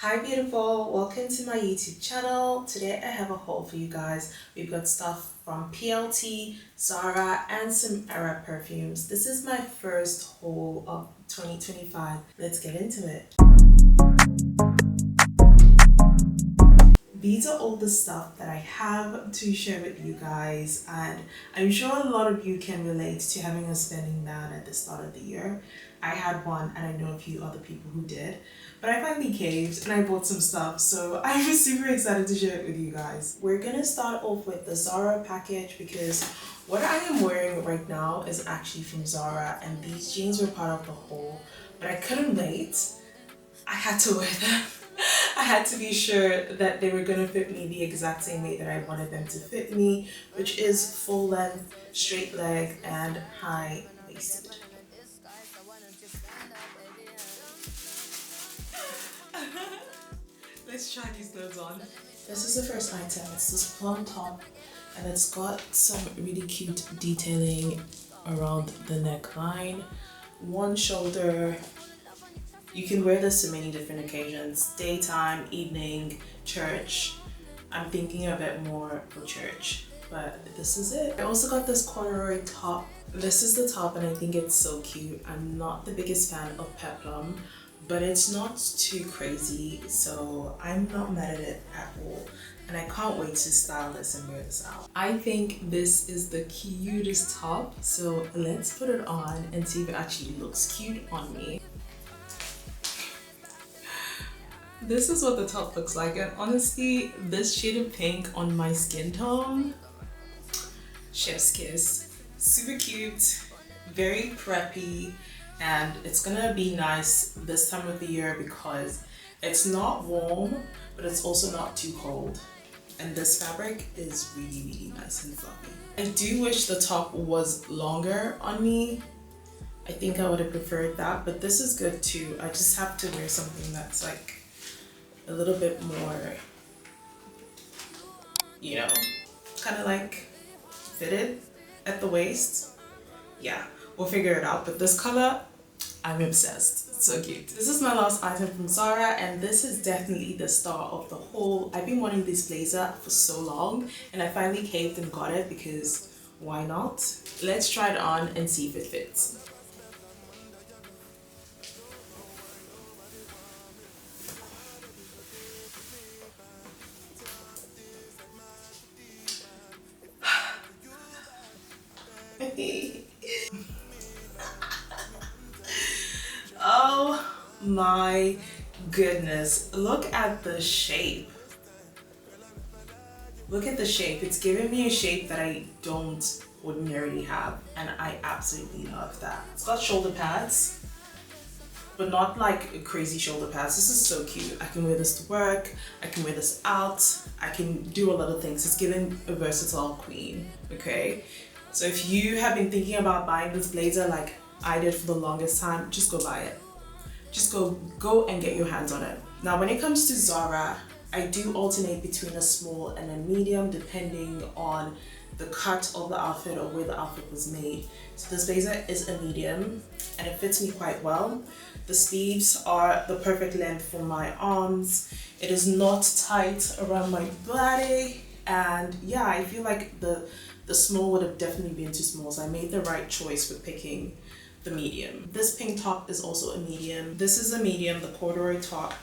Hi beautiful, welcome to my YouTube channel. Today I have a haul for you guys. We've got stuff from PLT, Zara and some Era perfumes. This is my first haul of 2025. Let's get into it. These are all the stuff that I have to share with you guys, and I'm sure a lot of you can relate to having a spending down at the start of the year. I had one and I know a few other people who did, but I finally caved and I bought some stuff, so I'm super excited to share it with you guys. We're gonna start off with the Zara package because what I am wearing right now is actually from Zara, and these jeans were part of the haul, but I couldn't wait. I had to wear them. I had to be sure that they were gonna fit me the exact same way that I wanted them to fit me, which is full length, straight leg, and high waisted. Let's try these clothes on. This is the first item. It's this plum top, and it's got some really cute detailing around the neckline, one shoulder. You can wear this to many different occasions: daytime, evening, church. I'm thinking of it more for church, but this is it. I also got this corduroy top. This is the top and I think it's so cute. I'm not the biggest fan of peplum, but it's not too crazy, so I'm not mad at it at all. And I can't wait to style this and wear this out. I think this is the cutest top, so let's put it on and see if it actually looks cute on me. This is what the top looks like, and honestly, this shade of pink on my skin tone, chef's kiss. Super cute, very preppy, and it's gonna be nice this time of the year because it's not warm, but it's also not too cold. And this fabric is really, really nice and fluffy. I do wish the top was longer on me. I think I would have preferred that, but this is good too. I just have to wear something that's like a little bit more, you know, kind of like fitted at the waist. Yeah, we'll figure it out, but this color, I'm obsessed. It's so cute. This is my last item from Zara, and this is definitely the star of the haul. I've been wanting this blazer for so long, and I finally caved and got it because why not? Let's try it on and see if it fits. Oh my goodness, look at the shape. Look at the shape. It's giving me a shape that I don't ordinarily have, and I absolutely love that. It's got shoulder pads, but not like crazy shoulder pads. This is so cute. I can wear this to work, I can wear this out, I can do a lot of things. It's giving a versatile queen, okay? So if you have been thinking about buying this blazer like I did for the longest time, just go buy it. Just go and get your hands on it. Now when it comes to Zara, I do alternate between a small and a medium depending on the cut of the outfit or where the outfit was made. So this blazer is a medium and it fits me quite well. The sleeves are the perfect length for my arms. It is not tight around my body, and yeah, I feel like the small would have definitely been too small, so I made the right choice with picking the medium. This pink top is also a medium. This is a medium, the corduroy top.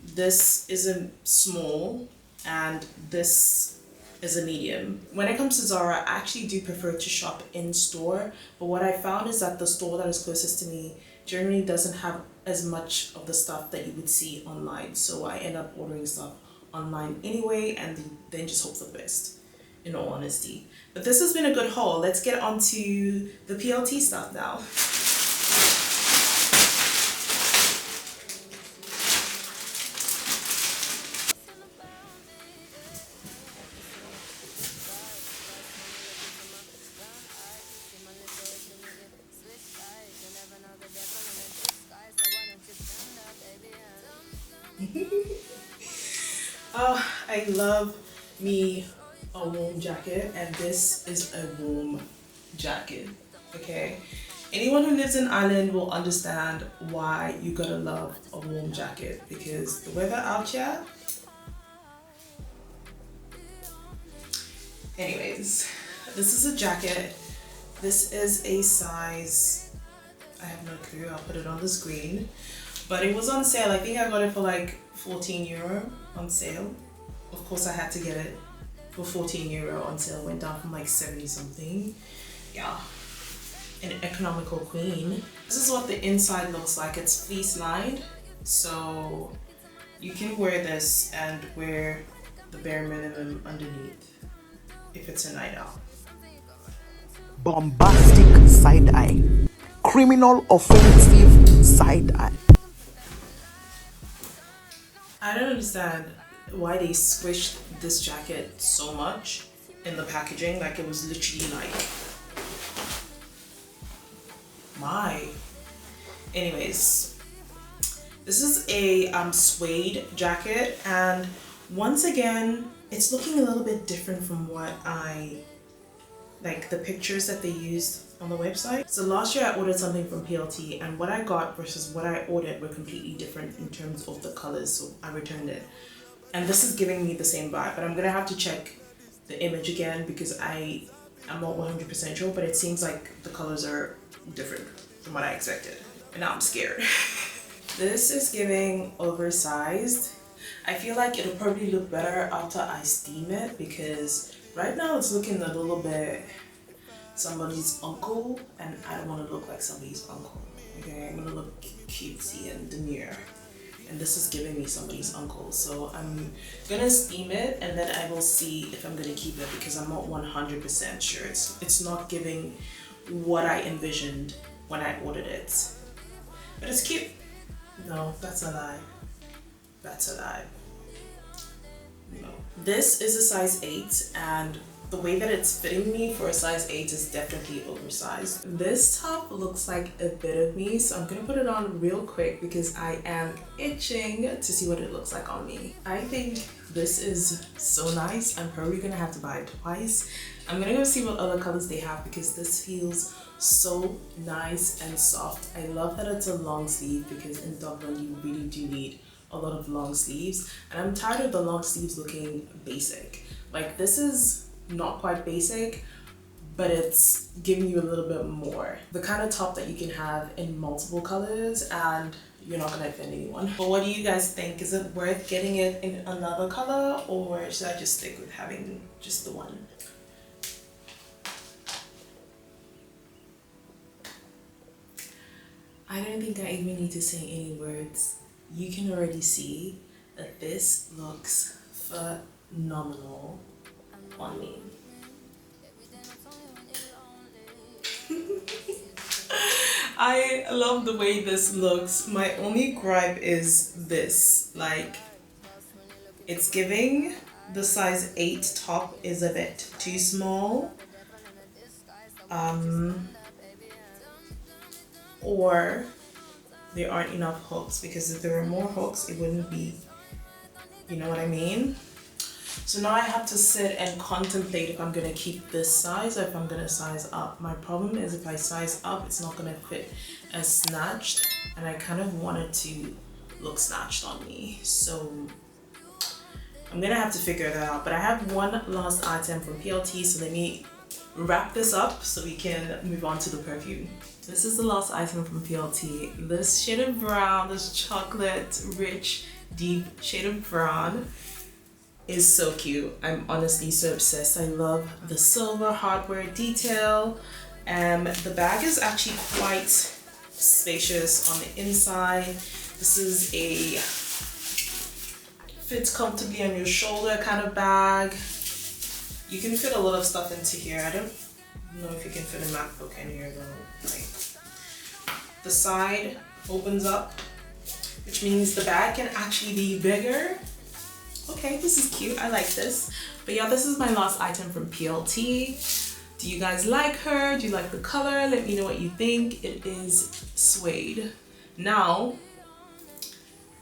This is a small, and this is a medium. When it comes to Zara, I actually do prefer to shop in store, but what I found is that the store that is closest to me generally doesn't have as much of the stuff that you would see online, so I end up ordering stuff online anyway and then just hope for the best, in all honesty. But this has been a good haul. Let's get on to the PLT stuff now. Oh, I love me a warm jacket, and this is a warm jacket, okay? Anyone who lives in Ireland will understand why you gotta love a warm jacket, because the weather out here. Anyways, this is a jacket. This is a size, I have no clue, I'll put it on the screen. But it was on sale. I think I got it for like 14 euro on sale. Of course I had to get it for 14 euro on sale. It went down from like 70 something. Yeah, an economical queen. This is what the inside looks like. It's fleece lined. So you can wear this and wear the bare minimum underneath if it's a night out. Bombastic side eye. Criminal offensive side eye. I don't understand why they squished this jacket so much in the packaging. Like it was literally like my. Anyways, this is a suede jacket, and once again it's looking a little bit different from what I like, the pictures that they used on the website. So last year I ordered something from PLT, and what I got versus what I ordered were completely different in terms of the colors, so I returned it. And this is giving me the same vibe, but I'm gonna have to check the image again because I'm not 100% sure, but it seems like the colors are different from what I expected. And now I'm scared. This is giving oversized. I feel like it'll probably look better after I steam it, because right now it's looking a little bit somebody's uncle, and I don't want to look like somebody's uncle. Okay, I'm gonna look cutesy and demure, and this is giving me somebody's uncle. So I'm gonna steam it, and then I will see if I'm gonna keep it, because I'm not 100% sure. It's not giving what I envisioned when I ordered it, but it's cute. No, that's a lie. That's a lie. No. This is a size 8, and the way that it's fitting me for a size 8 is definitely oversized. This top looks like a bit of me, so I'm gonna put it on real quick because I am itching to see what it looks like on me. I think this is so nice. I'm probably gonna have to buy it twice. I'm gonna go see what other colors they have, because this feels so nice and soft. I love that it's a long sleeve, because in Dublin you really do need a lot of long sleeves, and I'm tired of the long sleeves looking basic. Like, this is not quite basic, but it's giving you a little bit more. The kind of top that you can have in multiple colors and you're not gonna offend anyone. But what do you guys think? Is it worth getting it in another color, or should I just stick with having just the one? I don't think I even need to say any words. You can already see that this looks phenomenal on me. I love the way this looks. My only gripe is this, like, it's giving the size 8 top is a bit too small. Or there aren't enough hooks, because if there were more hooks it wouldn't be, you know what I mean? So now I have to sit and contemplate if I'm gonna keep this size or if I'm gonna size up. My problem is if I size up, it's not gonna fit as snatched, and I kind of want it to look snatched on me. So I'm gonna have to figure that out. But I have one last item from PLT, so let me wrap this up so we can move on to the perfume. This is the last item from PLT. This shade of brown, this chocolate rich deep shade of brown is so cute. I'm honestly so obsessed. I love the silver hardware detail, and the bag is actually quite spacious on the inside. This is a fits comfortably on your shoulder kind of bag. You can fit a lot of stuff into here. I don't know if you can fit a MacBook in here though. Like, the side opens up, which means the bag can actually be bigger. Okay, this is cute. I like this. But yeah, this is my last item from PLT. Do you guys like her? Do you like the color? Let me know what you think. It is suede. Now,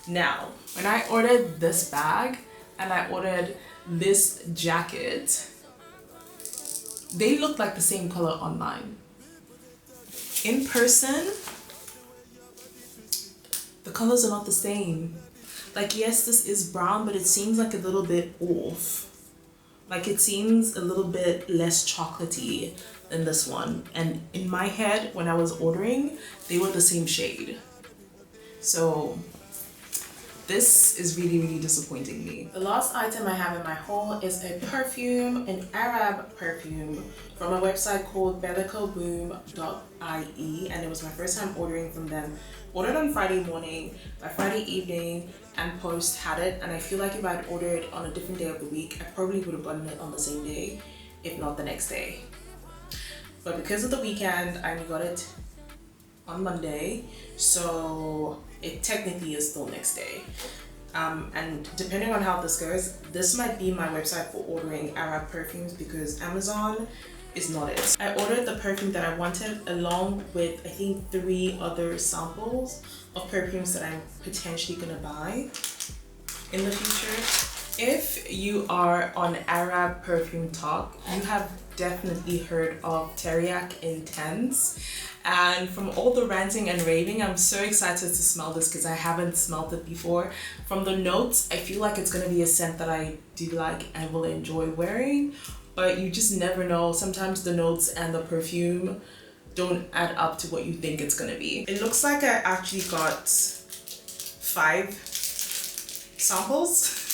when I ordered this bag and I ordered this jacket, they look like the same color online. In person, the colors are not the same. Like, yes, this is brown, but it seems like a little bit off. Like, it seems a little bit less chocolatey than this one. And in my head, when I was ordering, they were the same shade. So this is really, really disappointing me. The last item I have in my haul is a perfume, an Arab perfume from a website called bellicoboom.ie, and it was my first time ordering from them. Ordered on Friday morning. By Friday evening and post had it, and I feel like if I'd ordered on a different day of the week, I probably would have gotten it on the same day, if not the next day. But because of the weekend, I only got it on Monday, so it technically is still next day. And depending on how this goes, this might be my website for ordering Arab perfumes because Amazon is not it. I ordered the perfume that I wanted along with I think 3 other samples of perfumes that I'm potentially gonna buy in the future. If you are on Arab perfume talk, you have definitely heard of Teriyaki Intense. And from all the ranting and raving, I'm so excited to smell this because I haven't smelled it before. From the notes, I feel like it's gonna be a scent that I do like and will enjoy wearing, but you just never know. Sometimes the notes and the perfume don't add up to what you think it's gonna be. It looks like I actually got 5 samples.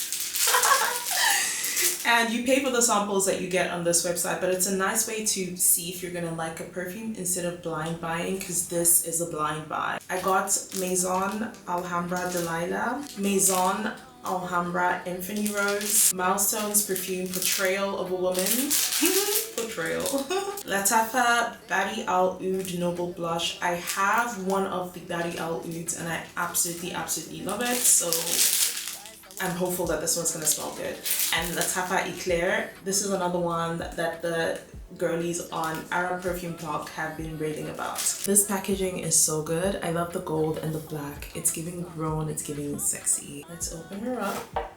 And you pay for the samples that you get on this website, but it's a nice way to see if you're gonna like a perfume instead of blind buying, because this is a blind buy. I got Maison Alhambra Delilah, Maison Alhambra Infinity Rose, Milestones Perfume Portrayal of a Woman, Portrayal, Latafa Badi Al Oud Noble Blush. I have one of the Badi Al Ouds and I absolutely love it, so I'm hopeful that this one's gonna smell good. And Latafa Eclair, this is another one that the girlies on Arab Perfume Talk have been raving about. This packaging is so good. I love the gold and the black. It's giving grown, it's giving sexy. Let's open her up.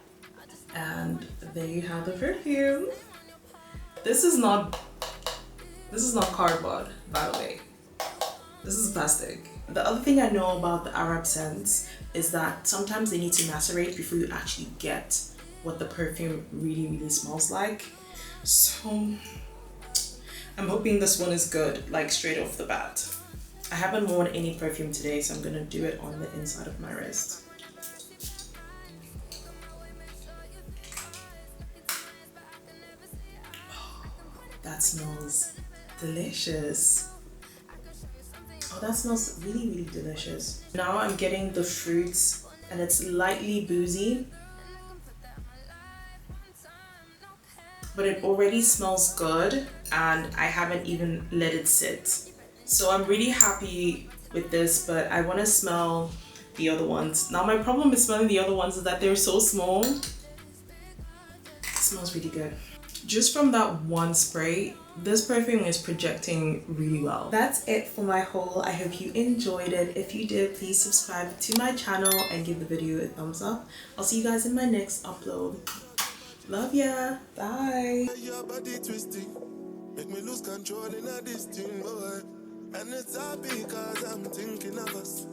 And there you have the perfume. This is not cardboard, by the way. This is plastic. The other thing I know about the Arab scents is that sometimes they need to macerate before you actually get what the perfume really smells like. So I'm hoping this one is good, like straight off the bat. I haven't worn any perfume today, so I'm gonna do it on the inside of my wrist. Oh, that smells delicious. Oh, that smells really delicious. Now I'm getting the fruits and it's lightly boozy, but it already smells good and I haven't even let it sit. So I'm really happy with this, but I want to smell the other ones. Now my problem with smelling the other ones is that they're so small. It smells really good. Just from that one spray, this perfume is projecting really well. That's it for my haul. I hope you enjoyed it. If you did, please subscribe to my channel and give the video a thumbs up. I'll see you guys in my next upload. Love ya. Bye. Your body twisting, make me lose control in this thing, boy. And it's all because I'm thinking of us.